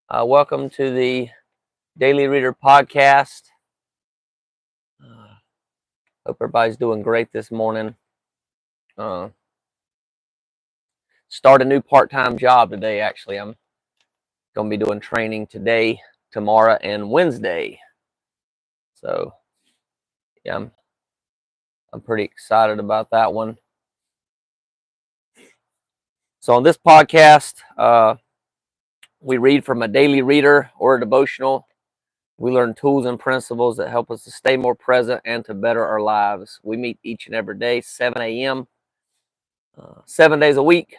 Welcome to the Daily Reader podcast. Hope everybody's doing great this morning. Start a new part-time job today. Actually, I'm going to be doing training today, tomorrow, and Wednesday. So, yeah, I'm pretty excited about that one. So, on this podcast, we read from a daily reader or a devotional. We learn tools and principles that help us to stay more present and to better our lives. We meet each and every day, 7 a.m., 7 days a week.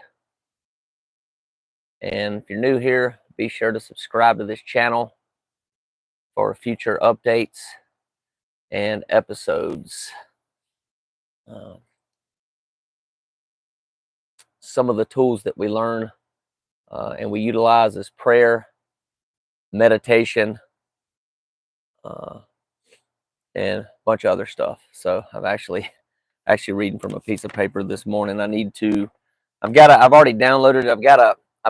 And if you're new here, be sure to subscribe to this channel for future updates and episodes. Some of the tools that we learn and we utilize is prayer, meditation, and a bunch of other stuff. So I'm actually reading from a piece of paper this morning. I've already downloaded it. I've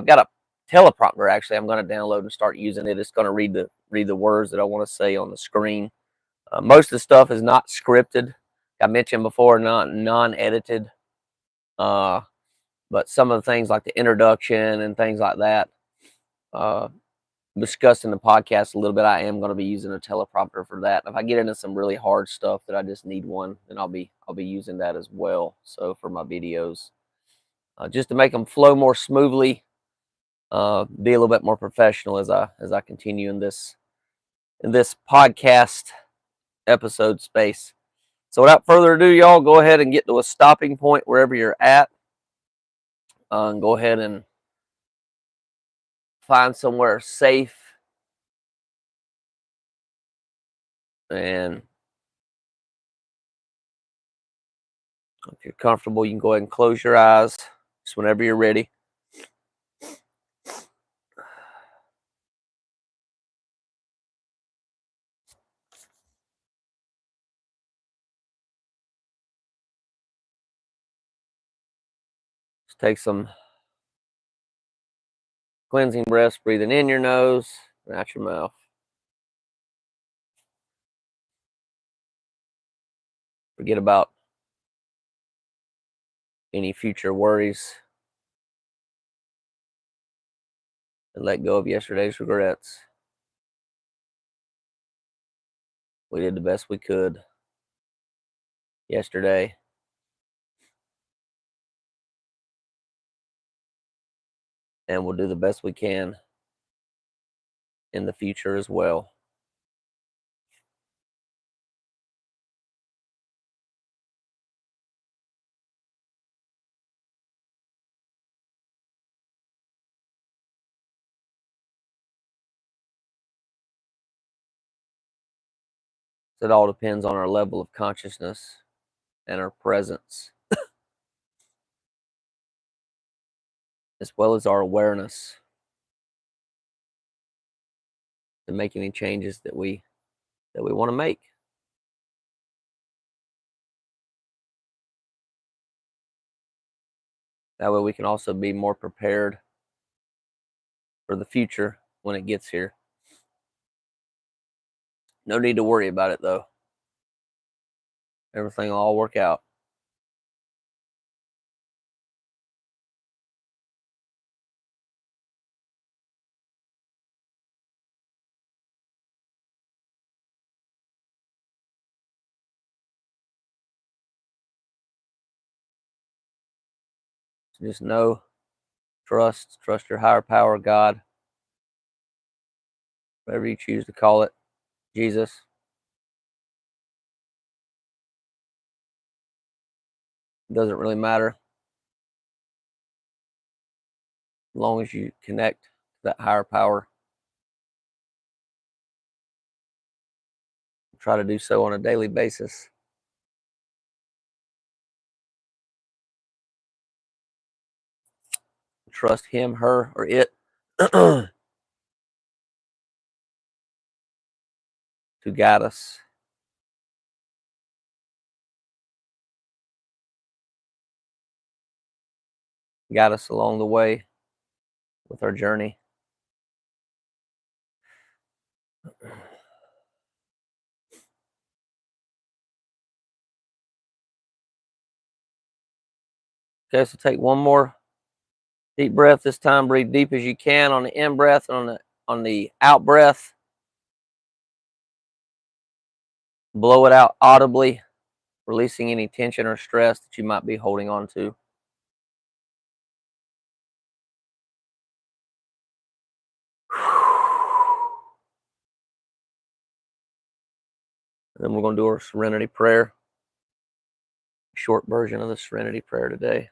got a teleprompter. Actually, I'm going to download and start using it. It's going to read the words that I want to say on the screen. Most of the stuff is not scripted. I mentioned before, not non-edited. But some of the things like the introduction and things like that, discussed in the podcast a little bit, I am going to be using a teleprompter for that. If I get into some really hard stuff that I just need one, then I'll be using that as well. So for my videos, just to make them flow more smoothly, be a little bit more professional as I continue in this podcast episode space. So without further ado, y'all, go ahead and get to a stopping point wherever you're at. And go ahead and find somewhere safe. And if you're comfortable, you can go ahead and close your eyes just whenever you're ready. Just take some cleansing breaths, breathing in your nose and out your mouth. Forget about any future worries and let go of yesterday's regrets. We did the best we could yesterday. And we'll do the best we can in the future as well. It all depends on our level of consciousness and our presence, as well as our awareness to make any changes that we want to make. That way we can also be more prepared for the future when it gets here. No need to worry about it, though. Everything will all work out. So just know, trust your higher power, God, whatever you choose to call it, Jesus. It doesn't really matter. As long as you connect to that higher power. Try to do so on a daily basis. Trust him, her, or it to guide us. Guide us along the way with our journey. Okay, so take one more deep breath this time. Breathe deep as you can on the in breath and on the out breath. Blow it out audibly, releasing any tension or stress that you might be holding on to. And then we're going to do our serenity prayer. Short version of the serenity prayer today.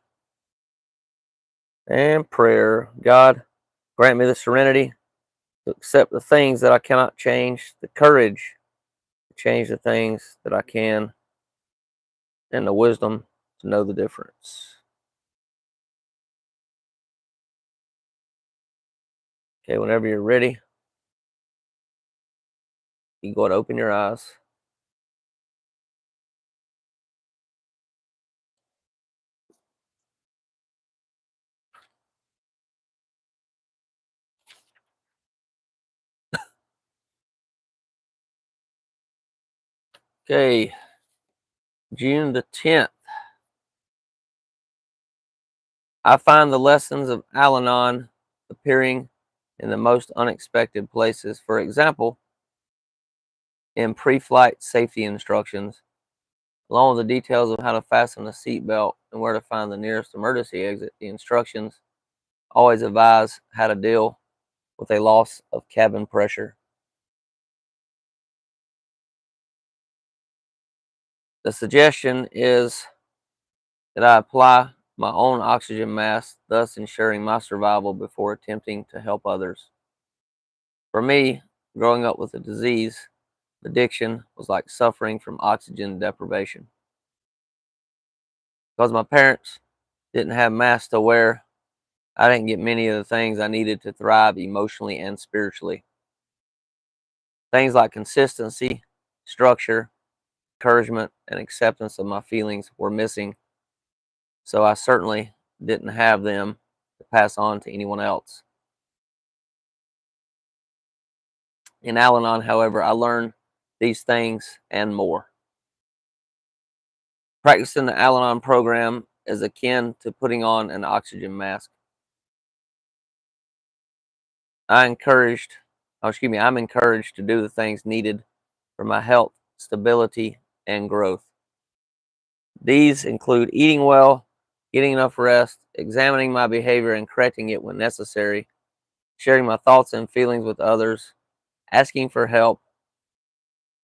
And prayer. God, grant me the serenity to accept the things that I cannot change, the courage to change the things that I can, and the wisdom to know the difference. Okay, whenever you're ready, you can go ahead and open your eyes. Okay, June the 10th. I find the lessons of Al Anon appearing in the most unexpected places. For example, in pre-flight safety instructions, along with the details of how to fasten a seatbelt and where to find the nearest emergency exit. The instructions always advise how to deal with a loss of cabin pressure. The suggestion is that I apply my own oxygen mask, thus ensuring my survival before attempting to help others. For me, growing up with a disease, addiction was like suffering from oxygen deprivation. Because my parents didn't have masks to wear, I didn't get many of the things I needed to thrive emotionally and spiritually. Things like consistency, structure, encouragement, and acceptance of my feelings were missing, so I certainly didn't have them to pass on to anyone else. In Al Anon, however, I learned these things and more. Practicing the Al Anon program is akin to putting on an oxygen mask. I'm encouraged to do the things needed for my health, stability, and growth. These include eating well, getting enough rest, examining my behavior and correcting it when necessary, sharing my thoughts and feelings with others, asking for help,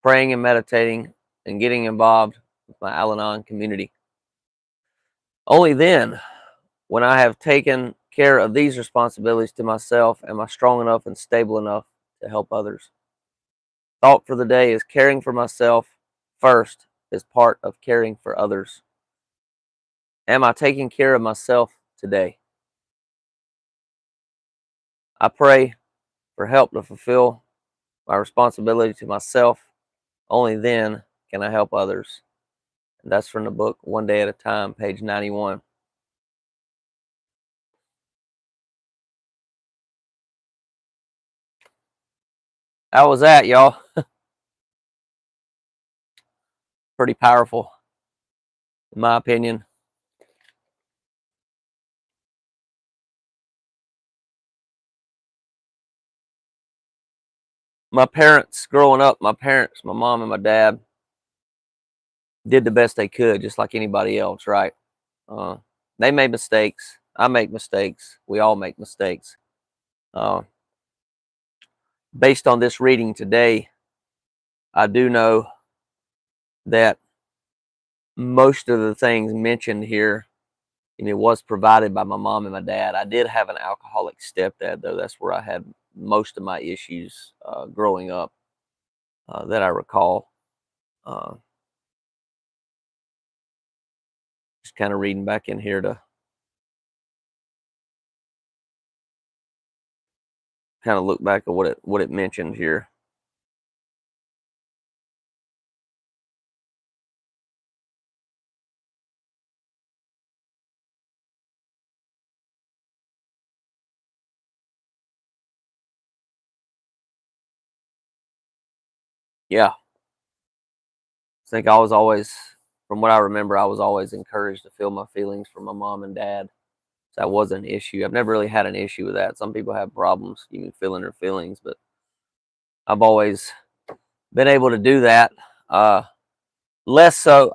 praying and meditating, and getting involved with my Al Anon community. Only then, when I have taken care of these responsibilities to myself, am I strong enough and stable enough to help others. Thought for the day is caring for myself first is part of caring for others. Am I taking care of myself today? I pray for help to fulfill my responsibility to myself. Only then can I help others. And that's from the book One Day at a Time, page 91. How was that, y'all? Pretty powerful, in my opinion. My parents, growing up, my mom and my dad, did the best they could, just like anybody else, right? Uh, they made mistakes. I make mistakes. We all make mistakes. Uh, Based on this reading today, I do know that most of the things mentioned here, it was provided by my mom and my dad. I did have an alcoholic stepdad, though. That's where I had most of my issues growing up that I recall. Uh, just kind of reading back in here to kind of look back at what it mentioned here. Yeah, I think I was always, from what I remember, I was always encouraged to feel my feelings from my mom and dad. So that wasn't an issue. I've never really had an issue with that. Some people have problems even feeling their feelings, but I've always been able to do that. Less so,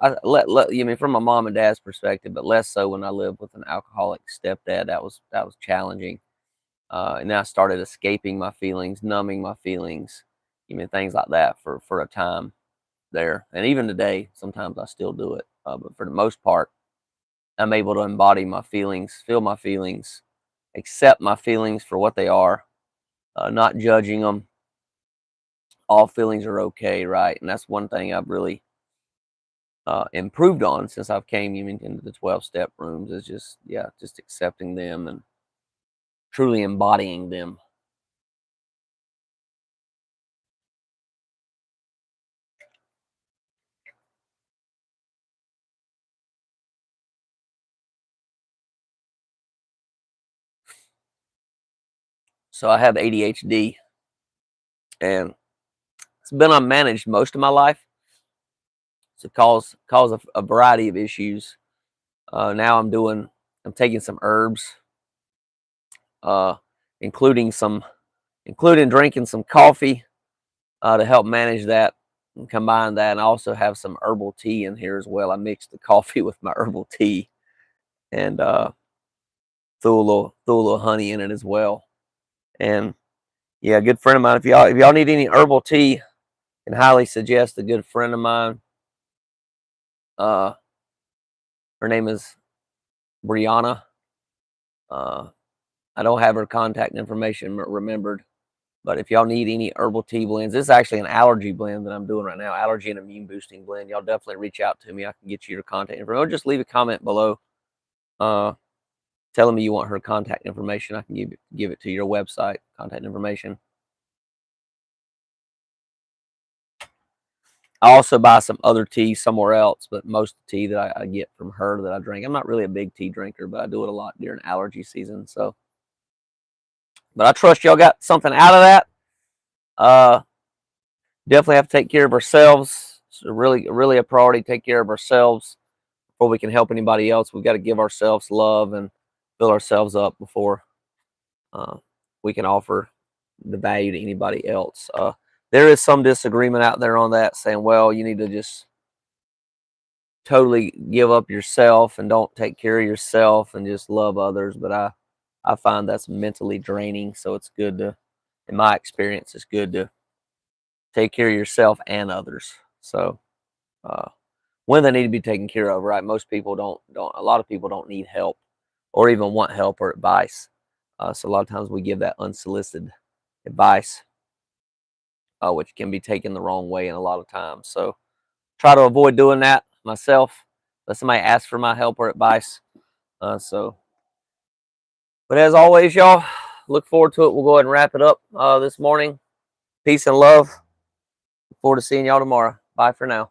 you mean from my mom and dad's perspective, but less so when I lived with an alcoholic stepdad. That was challenging. And then I started escaping my feelings, numbing my feelings, even things like that for a time there. And even today, sometimes I still do it. But for the most part, I'm able to embody my feelings, feel my feelings, accept my feelings for what they are, not judging them. All feelings are okay, right? And that's one thing I've really improved on since I've came even into the 12-step rooms, is just accepting them and truly embodying them. So I have ADHD, and it's been unmanaged most of my life. So cause a variety of issues. Now I'm taking some herbs, uh, including drinking some coffee to help manage that and combine that. And I also have some herbal tea in here as well. I mixed the coffee with my herbal tea and threw a little honey in it as well. And yeah, a good friend of mine. If y'all need any herbal tea, I can highly suggest a good friend of mine. Uh, her name is Brianna. Uh, I don't have her contact information remembered, but if y'all need any herbal tea blends, this is actually an allergy blend that I'm doing right now, allergy and immune boosting blend. Y'all definitely reach out to me. I can get you your contact information. Or just leave a comment below, telling me you want her contact information. I can give it to your website contact information. I also buy some other tea somewhere else, but most of the tea that I get from her that I drink. I'm not really a big tea drinker, but I do it a lot during allergy season. So, but I trust y'all got something out of that. Definitely have to take care of ourselves. It's really a priority. Take care of ourselves before we can help anybody else. We've got to give ourselves love and fill ourselves up before we can offer the value to anybody else. There is some disagreement out there on that, saying, well, you need to just totally give up yourself and don't take care of yourself and just love others. But I find that's mentally draining. So it's good to, in my experience, it's good to take care of yourself and others. So when they need to be taken care of, right? Most people don't. A lot of people don't need help or even want help or advice. So a lot of times we give that unsolicited advice, which can be taken the wrong way in a lot of times. So try to avoid doing that myself. Let somebody ask for my help or advice. But as always, y'all, look forward to it. We'll go ahead and wrap it up this morning. Peace and love. Look forward to seeing y'all tomorrow. Bye for now.